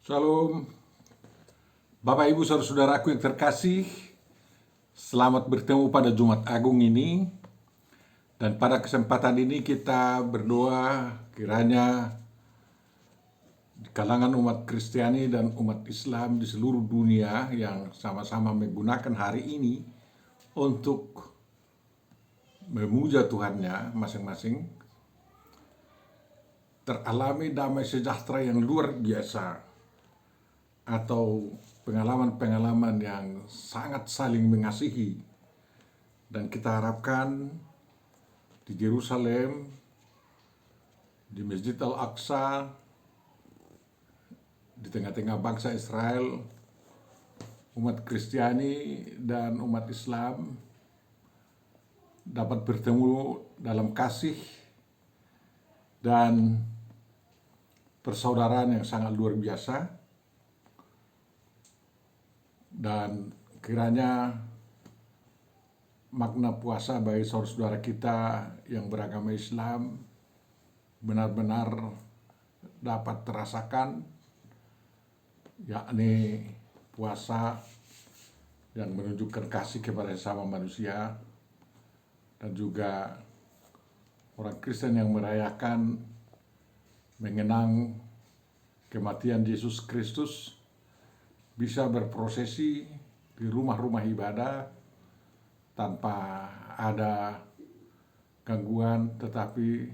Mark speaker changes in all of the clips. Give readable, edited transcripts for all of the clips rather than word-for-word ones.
Speaker 1: Shalom, Bapak Ibu Saudaraku yang terkasih. Selamat bertemu pada Jumat Agung ini. Dan pada kesempatan ini kita berdoa kiranya di kalangan umat Kristiani dan umat Islam di seluruh dunia yang sama-sama menggunakan hari ini untuk memuja Tuhannya masing-masing, teralami damai sejahtera yang luar biasa atau pengalaman-pengalaman yang sangat saling mengasihi. Dan kita harapkan di Yerusalem, di Masjid Al-Aqsa, di tengah-tengah bangsa Israel, umat Kristiani dan umat Islam dapat bertemu dalam kasih dan persaudaraan yang sangat luar biasa. Dan kiranya makna puasa bagi saudara-saudara kita yang beragama Islam benar-benar dapat terasakan, yakni puasa yang menunjukkan kasih kepada sesama manusia, dan juga orang Kristen yang merayakan mengenang kematian Yesus Kristus bisa berprosesi di rumah-rumah ibadah tanpa ada gangguan, tetapi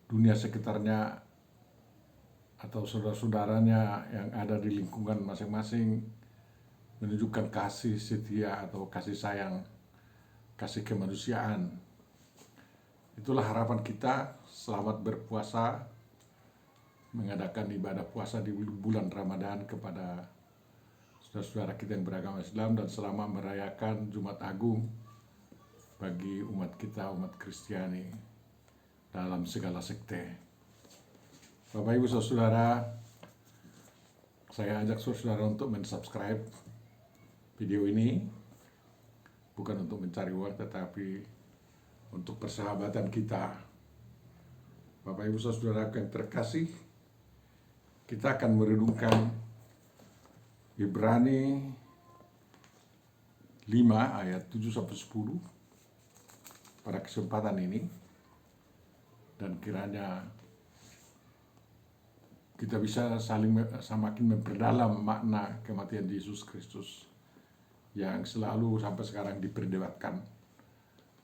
Speaker 1: dunia sekitarnya atau saudara-saudaranya yang ada di lingkungan masing-masing menunjukkan kasih setia atau kasih sayang, kasih kemanusiaan. Itulah harapan kita. Selamat berpuasa, mengadakan ibadah puasa di bulan Ramadan kepada saudara-saudara kita yang beragama Islam, dan selamat merayakan Jumat Agung bagi umat kita, umat Kristiani dalam segala sekte. Bapak Ibu Saudara, saya ajak saudara untuk mensubscribe video ini, bukan untuk mencari uang tetapi untuk persahabatan kita. Bapak Ibu Saudara yang terkasih, kita akan merenungkan Ibrani 5 ayat 7-10 pada kesempatan ini, dan kiranya kita bisa semakin memperdalam makna kematian Yesus Kristus yang selalu sampai sekarang diperdebatkan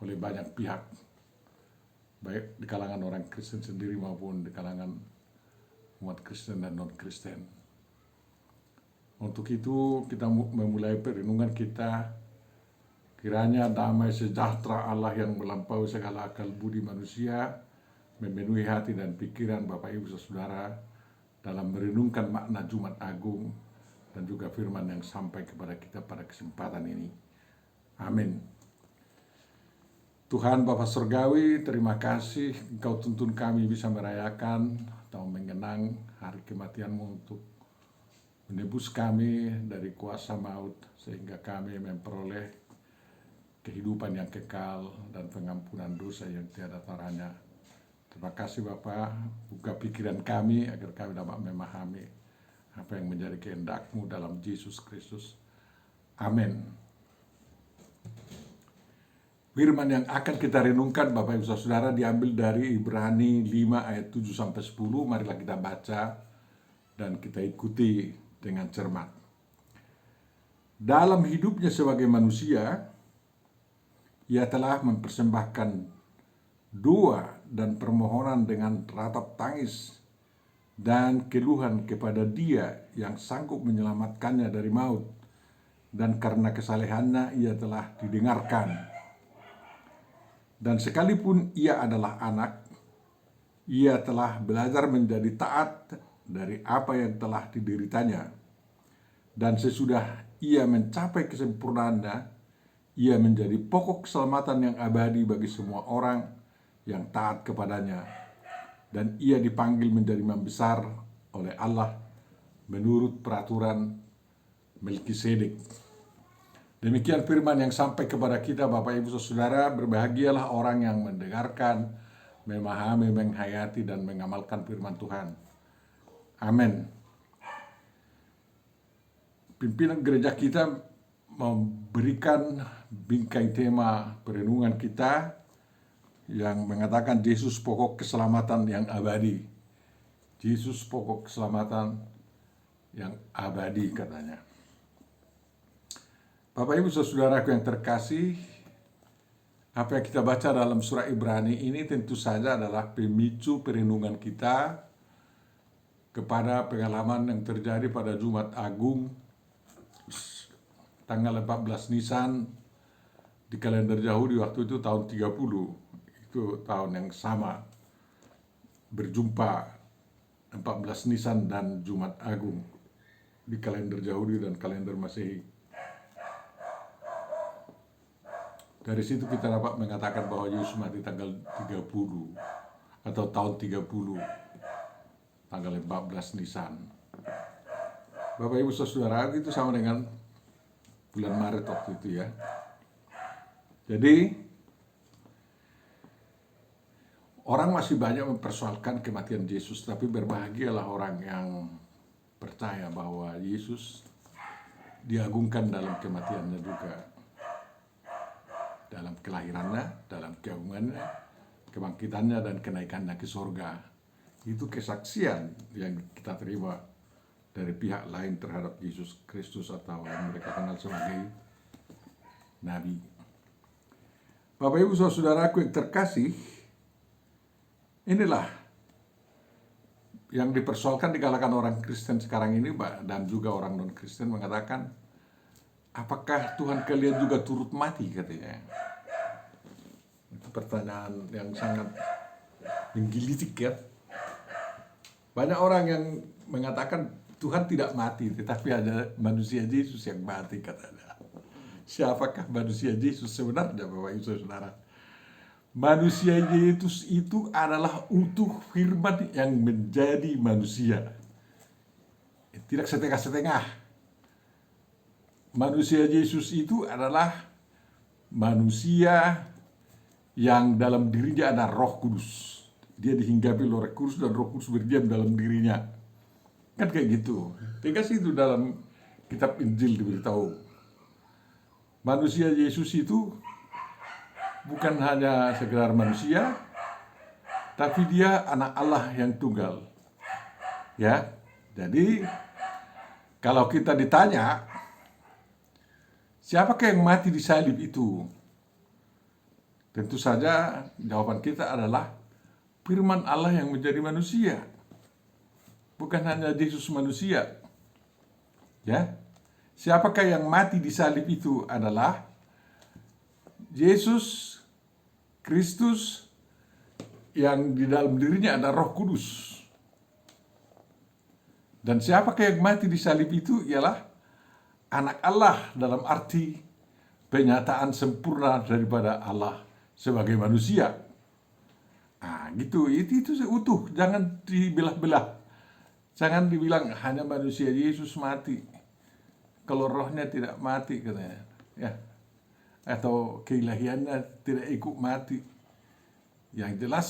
Speaker 1: oleh banyak pihak, baik di kalangan orang Kristen sendiri maupun di kalangan umat Kristen dan non-Kristen. Untuk itu kita memulai perenungan kita, kiranya damai sejahtera Allah yang melampaui segala akal budi manusia memenuhi hati dan pikiran Bapak Ibu Saudara dalam merenungkan makna Jumat Agung dan juga firman yang sampai kepada kita pada kesempatan ini. Amin. Tuhan Bapa Surgawi, terima kasih Engkau tuntun kami bisa merayakan atau mengenang hari kematian-Mu untuk menebus kami dari kuasa maut sehingga kami memperoleh kehidupan yang kekal dan pengampunan dosa yang tiada taranya. Terima kasih Bapa, buka pikiran kami agar kami dapat memahami apa yang menjadi kehendak-Mu dalam Yesus Kristus. Amin. Firman yang akan kita renungkan Bapak Ibu Saudara diambil dari Ibrani 5 ayat 7-10. Marilah kita baca dan kita ikuti dengan cermat. Dalam hidupnya sebagai manusia, ia telah mempersembahkan doa dan permohonan dengan ratap tangis dan keluhan kepada Dia yang sanggup menyelamatkannya dari maut, dan karena kesalehannya ia telah didengarkan. Dan sekalipun ia adalah anak, ia telah belajar menjadi taat dari apa yang telah dideritanya. Dan sesudah ia mencapai kesempurnaannya, ia menjadi pokok keselamatan yang abadi bagi semua orang yang taat kepadanya. Dan ia dipanggil menjadi imam besar oleh Allah menurut peraturan Melkisedek. Demikian firman yang sampai kepada kita Bapak Ibu Saudara. Berbahagialah orang yang mendengarkan, memahami, menghayati, dan mengamalkan firman Tuhan. Amin. pimpinan gereja kita memberikan bingkai tema perenungan kita yang mengatakan Yesus pokok keselamatan yang abadi. Yesus pokok keselamatan yang abadi katanya. Bapak Ibu Saudaraku yang terkasih, apa yang kita baca dalam surah Ibrani ini tentu saja adalah pemicu perenungan kita kepada pengalaman yang terjadi pada Jumat Agung tanggal 14 Nisan di kalender Yahudi waktu itu tahun 30. Itu tahun yang sama, berjumpa 14 Nisan dan Jumat Agung di kalender Yahudi dan kalender Masehi. Dari situ kita dapat mengatakan bahwa Yesus mati tanggal 30 atau tahun 30, tanggal 14 Nisan. Bapak Ibu Saudara, itu sama dengan bulan Maret waktu itu ya. Jadi orang masih banyak mempersoalkan kematian Yesus, tapi berbahagialah orang yang percaya bahwa Yesus diagungkan dalam kematiannya juga. Dalam kelahirannya, dalam keagungannya, kebangkitannya, dan kenaikannya ke surga. Itu kesaksian yang kita terima dari pihak lain terhadap Yesus Kristus atau yang mereka kenal sebagai Nabi. Bapak Ibu Saudaraku yang terkasih, inilah yang dipersoalkan di kalangan orang Kristen sekarang ini, dan juga orang non-Kristen mengatakan, apakah Tuhan kalian juga turut mati, katanya. Itu pertanyaan yang sangat menggelitik ya. Banyak orang yang mengatakan Tuhan tidak mati, tetapi ada manusia Yesus yang mati, katanya. Siapakah manusia Yesus sebenarnya, Bapak Ibu Saudara? Manusia Yesus itu adalah utuh firman yang menjadi manusia. Tidak setengah-setengah. Manusia Yesus itu adalah manusia yang dalam dirinya ada Roh Kudus. Dia dihinggapi oleh Roh Kudus dan Roh Kudus berdiam dalam dirinya. Kan kayak gitu. Tegas itu dalam kitab Injil diberitahu. Manusia Yesus itu bukan hanya sekedar manusia, tapi dia anak Allah yang tunggal. Ya. Jadi kalau kita ditanya, siapakah yang mati di salib itu? Tentu saja jawaban kita adalah firman Allah yang menjadi manusia. Bukan hanya Yesus manusia. Ya. Siapakah yang mati di salib itu adalah Yesus Kristus yang di dalam dirinya ada Roh Kudus. Dan siapakah yang mati di salib itu ialah anak Allah dalam arti penyataan sempurna daripada Allah sebagai manusia. Nah, gitu. Itu utuh, jangan dibelah-belah. Jangan dibilang hanya manusia Yesus mati, kalau rohnya tidak mati, katanya. Ya. Atau keilahiannya tidak ikut mati. Yang jelas,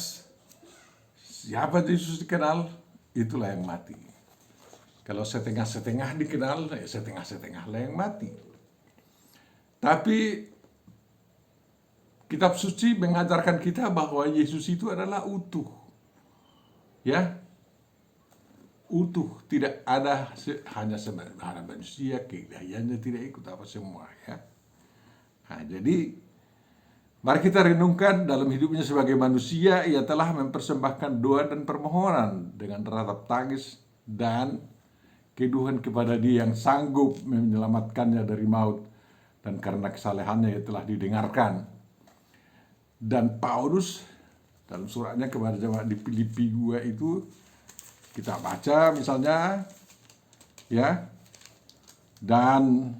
Speaker 1: siapa Yesus dikenal, itulah yang mati. Kalau setengah-setengah dikenal, ya setengah-setengah lah yang mati. Tapi kitab suci mengajarkan kita bahwa Yesus itu adalah utuh. Ya. Utuh, tidak ada hanya sebenarnya manusia, keilahiannya tidak ikut apa semua, ya. Nah, jadi mari kita renungkan dalam hidupnya sebagai manusia, ia telah mempersembahkan doa dan permohonan dengan ratap tangis dan keduhan kepada Dia yang sanggup menyelamatkannya dari maut, dan karena kesalehannya ia telah didengarkan. Dan Paulus dalam suratnya kepada jemaat di Filipi 2 itu kita baca misalnya, ya, dan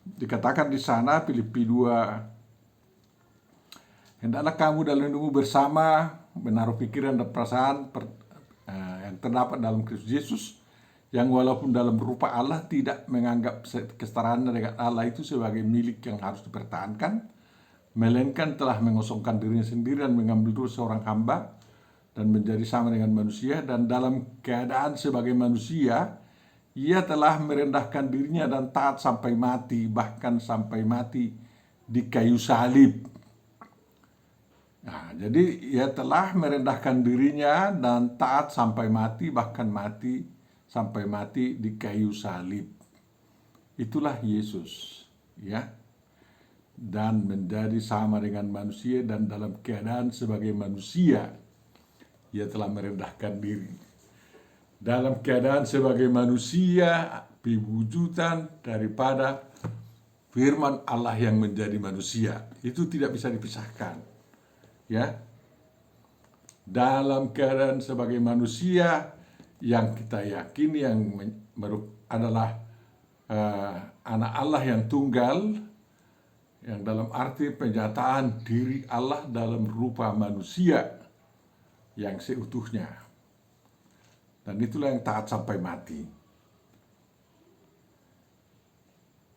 Speaker 1: dikatakan di sana Filipi 2, hendaklah kamu dalam hidupmu bersama menaruh pikiran dan perasaan yang terdapat dalam Kristus Yesus, yang walaupun dalam rupa Allah tidak menganggap kesetaraannya dengan Allah itu sebagai milik yang harus dipertahankan, melainkan telah mengosongkan dirinya sendiri dan mengambil diri seorang hamba dan menjadi sama dengan manusia, dan dalam keadaan sebagai manusia Ia telah merendahkan dirinya dan taat sampai mati, bahkan sampai mati di kayu salib. Nah, jadi ia telah merendahkan dirinya dan taat sampai mati, bahkan mati sampai mati di kayu salib. Itulah Yesus, ya. Dan menjadi sama dengan manusia, dan dalam keadaan sebagai manusia ia telah merendahkan diri. Dalam keadaan sebagai manusia, pewujudan daripada firman Allah yang menjadi manusia. Itu tidak bisa dipisahkan. Ya. Dalam keadaan sebagai manusia yang kita yakini yang adalah anak Allah yang tunggal, yang dalam arti penyataan diri Allah dalam rupa manusia yang seutuhnya. Dan itulah yang taat sampai mati.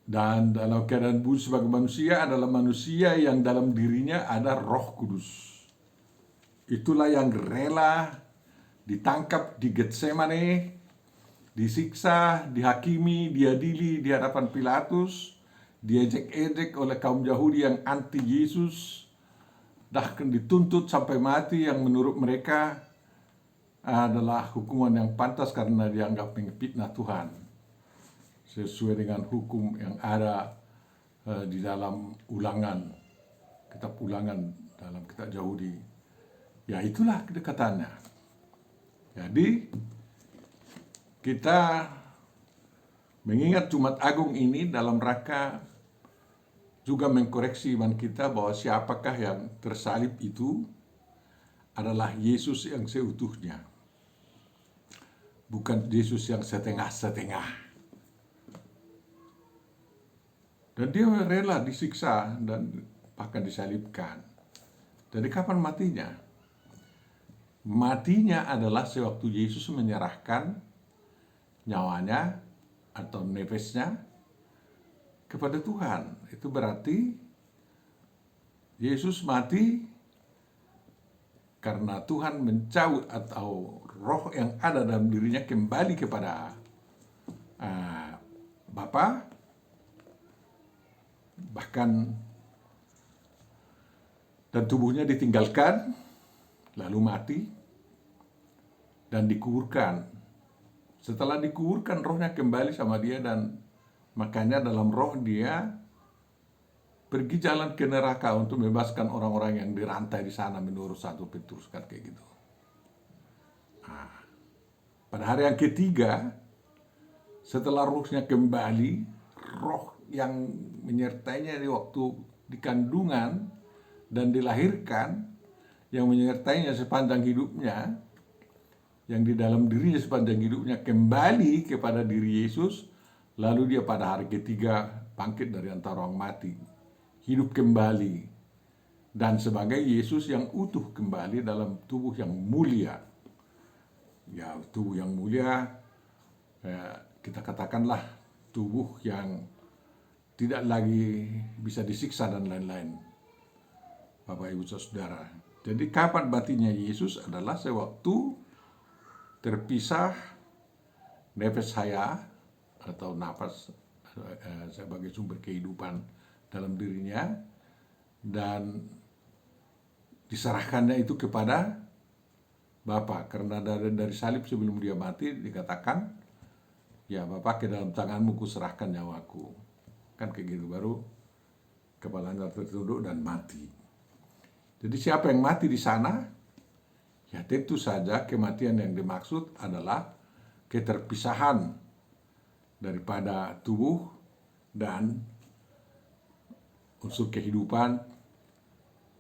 Speaker 1: Dan dalam keadaan budi sebagai manusia adalah manusia yang dalam dirinya ada Roh Kudus. Itulah yang rela ditangkap di Getsemane, disiksa, dihakimi, diadili di hadapan Pilatus, diejek-ejek oleh kaum Yahudi yang anti Yesus, bahkan dituntut sampai mati yang menurut mereka adalah hukuman yang pantas karena dianggap mengfitnah Tuhan sesuai dengan hukum yang ada di dalam kitab ulangan dalam kitab Yahudi. Ya, itulah kedekatannya. Jadi kita mengingat Jumat Agung ini dalam rangka juga mengkoreksi iman kita bahwa siapakah yang tersalib itu adalah Yesus yang seutuhnya, bukan Yesus yang setengah-setengah. Dan dia rela disiksa dan bahkan disalibkan. Jadi kapan matinya? Matinya adalah sewaktu Yesus menyerahkan nyawanya atau nefasnya kepada Tuhan. Itu berarti Yesus mati karena Tuhan mencabut atau roh yang ada dalam dirinya kembali kepada Bapa, bahkan dan tubuhnya ditinggalkan lalu mati dan dikuburkan. Setelah dikuburkan, rohnya kembali sama dia, dan makanya dalam roh dia pergi jalan ke neraka untuk membebaskan orang-orang yang dirantai di sana menurut 1 Petrus kan kayak gitu. Nah, pada hari yang ketiga setelah rohnya kembali, roh yang menyertainya di waktu di kandungan dan dilahirkan, yang menyertainya sepanjang hidupnya, yang di dalam dirinya sepanjang hidupnya kembali kepada diri Yesus, lalu dia pada hari ketiga bangkit dari antara orang mati, hidup kembali, dan sebagai Yesus yang utuh kembali dalam tubuh yang mulia. Ya, tubuh yang mulia, kita katakanlah tubuh yang tidak lagi bisa disiksa dan lain-lain, Bapak Ibu Saudara. Jadi kapan matinya Yesus adalah sewaktu terpisah nafas saya atau nafas sebagai sumber kehidupan dalam dirinya, dan diserahkannya itu kepada Bapa. Karena dari salib sebelum dia mati dikatakan, ya Bapa, ke dalam tanganmu kuserahkan nyawaku. Kan kayak gitu, baru kepalanya tertunduk dan mati. Jadi siapa yang mati di sana? Ya tentu saja kematian yang dimaksud adalah keterpisahan daripada tubuh dan unsur kehidupan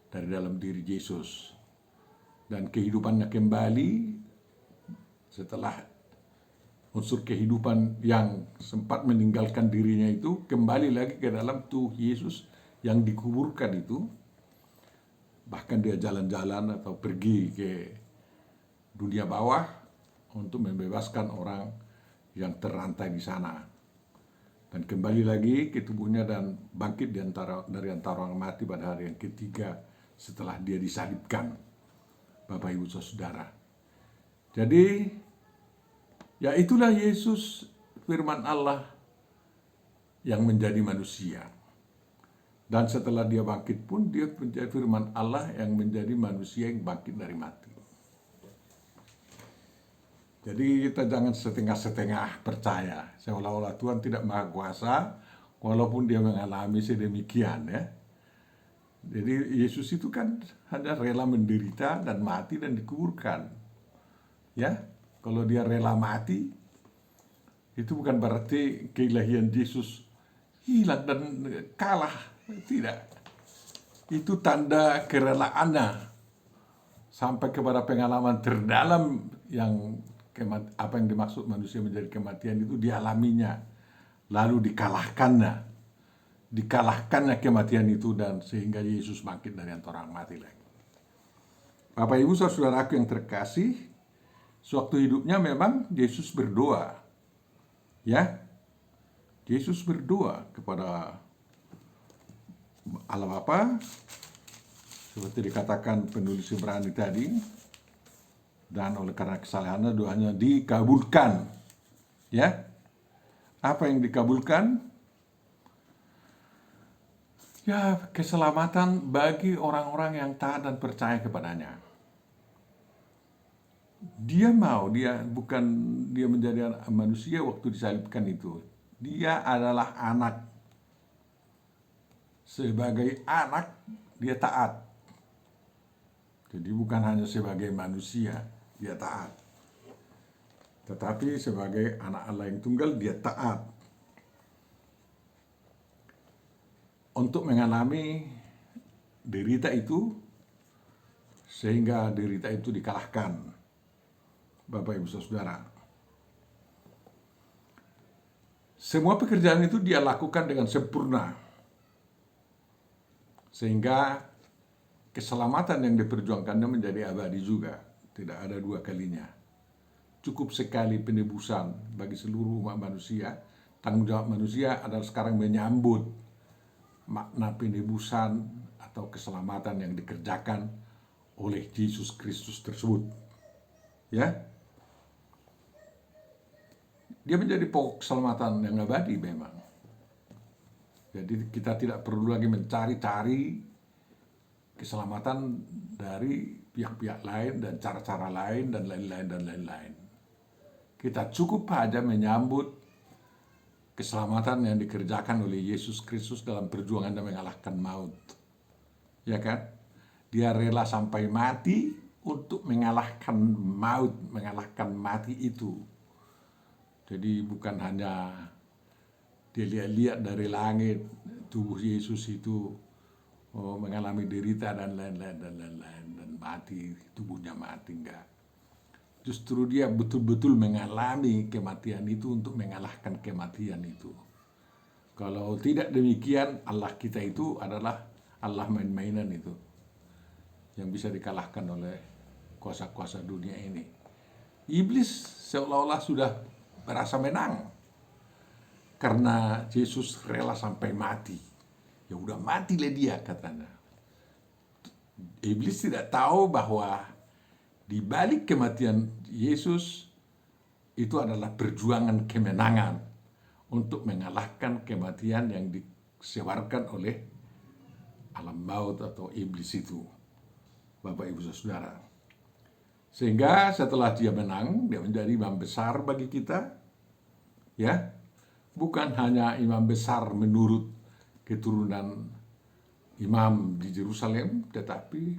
Speaker 1: dari dalam diri Yesus. Dan kehidupannya kembali setelah unsur kehidupan yang sempat meninggalkan dirinya itu kembali lagi ke dalam tubuh Yesus yang dikuburkan itu. Bahkan dia jalan-jalan atau pergi ke dunia bawah untuk membebaskan orang yang terrantai di sana. Dan kembali lagi ke tubuhnya dan bangkit dari antara orang mati pada hari yang ketiga setelah dia disalibkan, Bapak Ibu Saudara. Jadi ya itulah Yesus, firman Allah yang menjadi manusia. Dan setelah dia bangkit pun, dia menjadi firman Allah yang menjadi manusia yang bangkit dari mati. Jadi kita jangan setengah-setengah percaya, seolah-olah Tuhan tidak maha kuasa, walaupun dia mengalami sedemikian ya. Jadi Yesus itu kan hanya rela menderita dan mati dan dikuburkan. Ya, kalau dia rela mati, itu bukan berarti keilahian Yesus hilang dan kalah. Tidak. Itu tanda kerelaannya sampai kepada pengalaman terdalam yang apa yang dimaksud manusia menjadi kematian itu dialaminya. Lalu dikalahkannya kematian itu, dan sehingga Yesus bangkit dari antara orang mati lagi. Bapak Ibu saudaraku yang terkasih, sewaktu hidupnya memang Yesus berdoa. Ya. Yesus berdoa kepada Allah Bapa, seperti dikatakan penulis Ibrani tadi, dan oleh karena kesalahannya doanya dikabulkan. Ya. Apa yang dikabulkan? Ya, keselamatan bagi orang-orang yang taat dan percaya kepadanya. Dia bukan dia menjadi manusia waktu disalibkan itu. Dia adalah anak. Sebagai anak, dia taat. Jadi bukan hanya sebagai manusia, dia taat. Tetapi sebagai anak Allah yang tunggal, dia taat. Untuk mengalami derita itu, sehingga derita itu dikalahkan. Bapak Ibu Saudara, semua pekerjaan itu dia lakukan dengan sempurna, sehingga keselamatan yang diperjuangkannya menjadi abadi juga. Tidak ada dua kalinya. Cukup sekali penebusan bagi seluruh umat manusia. Tanggung jawab manusia adalah sekarang menyambut makna penebusan atau keselamatan yang dikerjakan oleh Yesus Kristus tersebut. Ya, dia menjadi pokok keselamatan yang abadi memang. Jadi kita tidak perlu lagi mencari-cari keselamatan dari pihak-pihak lain dan cara-cara lain dan lain-lain. Kita cukup saja menyambut keselamatan yang dikerjakan oleh Yesus Kristus dalam perjuangannya mengalahkan maut. Ya kan? Dia rela sampai mati untuk mengalahkan maut, mengalahkan mati itu. Jadi bukan hanya dilihat dari langit tubuh Yesus itu mengalami derita dan lain-lain dan mati, tubuhnya mati, enggak. Justru dia betul-betul mengalami kematian itu untuk mengalahkan kematian itu. Kalau tidak demikian, Allah kita itu adalah Allah main-mainan itu, yang bisa dikalahkan oleh kuasa-kuasa dunia ini. Iblis seolah-olah sudah merasa menang karena Yesus rela sampai mati. Ya udah matilah dia, katanya. Iblis tidak tahu bahwa di balik kematian Yesus itu adalah perjuangan kemenangan untuk mengalahkan kematian yang disebarkan oleh alam maut atau iblis itu, Bapak Ibu Saudara. Sehingga setelah dia menang, dia menjadi imam besar bagi kita. Ya, bukan hanya imam besar menurut keturunan imam di Yerusalem, tetapi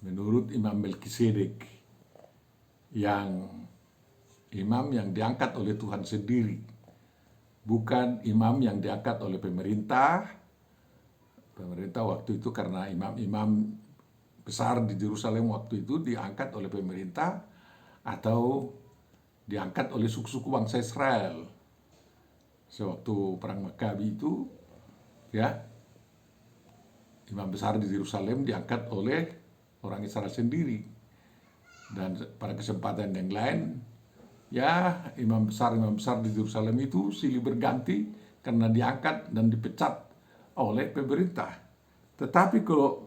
Speaker 1: menurut Imam Melkisedek, yang imam yang diangkat oleh Tuhan sendiri, bukan imam yang diangkat oleh pemerintah. Pemerintah waktu itu, karena imam-imam besar di Yerusalem waktu itu diangkat oleh pemerintah atau diangkat oleh suku-suku bangsa Israel. Sewaktu perang Makabi itu, ya, imam besar di Yerusalem diangkat oleh orang Israel sendiri. Dan pada kesempatan yang lain, ya, imam besar di Yerusalem itu silih berganti karena diangkat dan dipecat oleh pemerintah. Tetapi kalau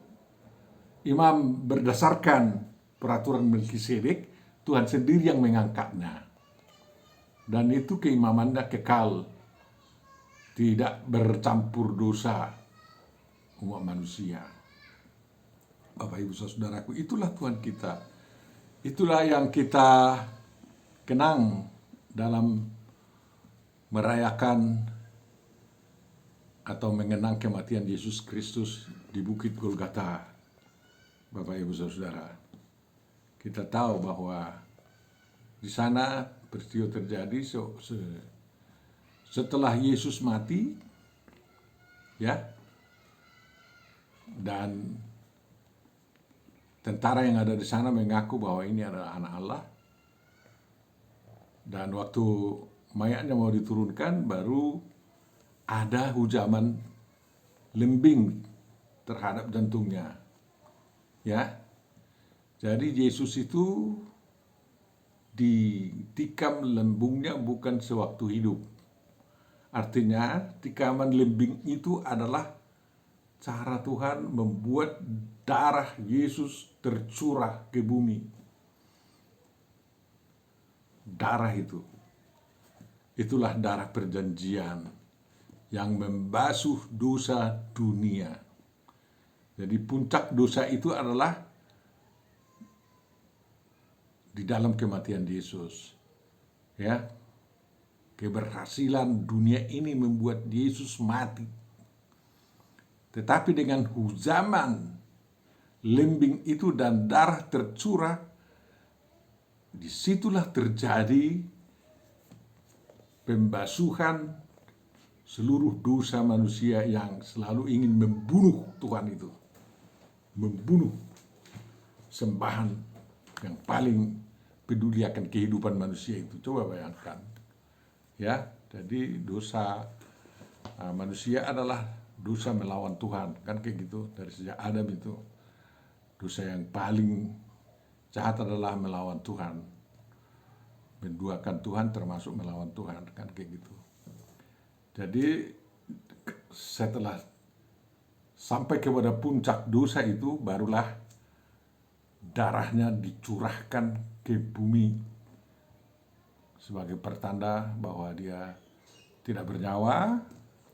Speaker 1: imam berdasarkan peraturan Melkisedek, Tuhan sendiri yang mengangkatnya. dan itu keimamannya kekal, tidak bercampur dosa umat manusia. Bapak Ibu Saudaraku, itulah Tuhan kita. Itulah yang kita kenang dalam merayakan atau mengenang kematian Yesus Kristus di Bukit Golgota. Bapak Ibu Saudara, kita tahu bahwa di sana peristiwa terjadi setelah Yesus mati, ya, dan tentara yang ada di sana mengaku bahwa ini adalah anak Allah. Dan waktu mayatnya mau diturunkan, baru ada hujaman lembing terhadap jantungnya. Ya. Jadi Yesus itu ditikam lembungnya bukan sewaktu hidup. Artinya tikaman lembing itu adalah cara Tuhan membuat darah Yesus tercurah ke bumi. Darah itulah darah perjanjian yang membasuh dosa dunia. Jadi puncak dosa itu adalah di dalam kematian Yesus. Ya. Keberhasilan dunia ini membuat Yesus mati. Tetapi dengan hujaman lembing itu dan darah tercurah, disitulah terjadi pembasuhan seluruh dosa manusia yang selalu ingin membunuh Tuhan itu. Membunuh sembahan yang paling peduli akan kehidupan manusia itu. Coba bayangkan. Ya, jadi dosa manusia adalah dosa melawan Tuhan. Kan kayak gitu, dari sejak Adam itu. Dosa yang paling jahat adalah melawan Tuhan. Menduakan Tuhan termasuk melawan Tuhan, kan kayak gitu. Jadi setelah sampai kepada puncak dosa itu, barulah darahnya dicurahkan ke bumi sebagai pertanda bahwa dia tidak bernyawa,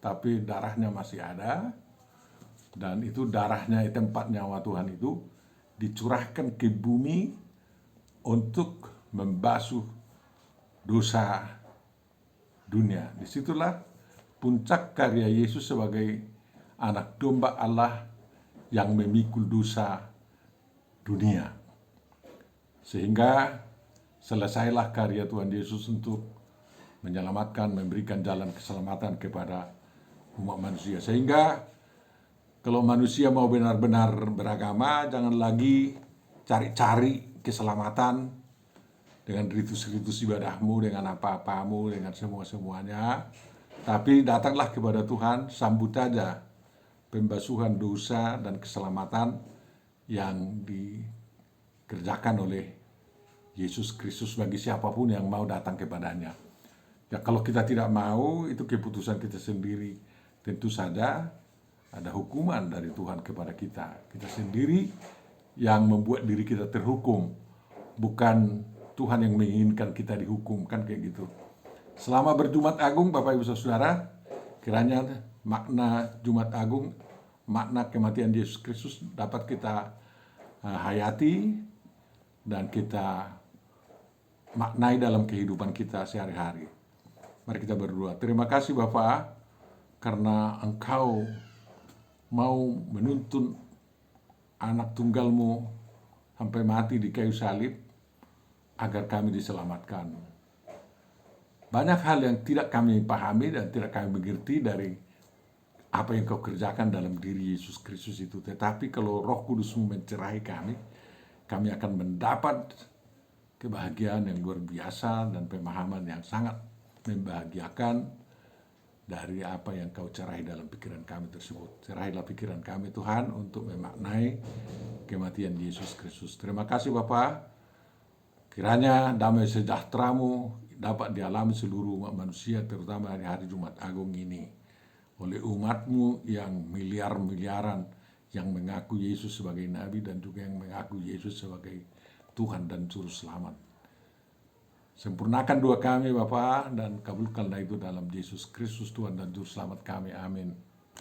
Speaker 1: tapi darahnya masih ada. Dan itu darahnya, tempat nyawa Tuhan itu dicurahkan ke bumi untuk membasuh dosa dunia. Disitulah puncak karya Yesus sebagai anak domba Allah yang memikul dosa dunia. Sehingga selesailah karya Tuhan Yesus untuk menyelamatkan, memberikan jalan keselamatan kepada umat manusia. Sehingga kalau manusia mau benar-benar beragama, jangan lagi cari-cari keselamatan dengan ritus-ritus ibadahmu, dengan apa-apamu, dengan semua-semuanya. Tapi datanglah kepada Tuhan, sambut saja pembasuhan dosa dan keselamatan yang dikerjakan oleh Yesus Kristus bagi siapapun yang mau datang kepadanya. Ya, kalau kita tidak mau, itu keputusan kita sendiri. Tentu saja ada hukuman dari Tuhan kepada kita. Kita sendiri yang membuat diri kita terhukum, bukan Tuhan yang menginginkan kita dihukum, kan kayak gitu. Selama berJumat Agung, Bapak Ibu Saudara, kiranya makna Jumat Agung, makna kematian Yesus Kristus dapat kita hayati dan kita maknai dalam kehidupan kita sehari-hari. Mari kita berdoa. Terima kasih Bapa, karena Engkau mau menuntun anak tunggalmu sampai mati di kayu salib agar kami diselamatkan. Banyak hal yang tidak kami pahami dan tidak kami mengerti dari apa yang kau kerjakan dalam diri Yesus Kristus itu. Tetapi kalau Roh Kudus-Mu mencerahi kami, kami akan mendapat kebahagiaan yang luar biasa dan pemahaman yang sangat membahagiakan dari apa yang kau cerahi dalam pikiran kami tersebut. Cerahilah pikiran kami Tuhan untuk memaknai kematian Yesus Kristus. Terima kasih Bapa. Kiranya damai sejahtera-Mu dapat dialami seluruh umat manusia, terutama di hari Jumat Agung ini. Oleh umat-Mu yang miliar-miliaran yang mengaku Yesus sebagai Nabi dan juga yang mengaku Yesus sebagai Tuhan dan Juru Selamat. Sempurnakan doa kami Bapa dan kabulkanlah itu dalam Yesus Kristus Tuhan dan Juru Selamat kami. Amin.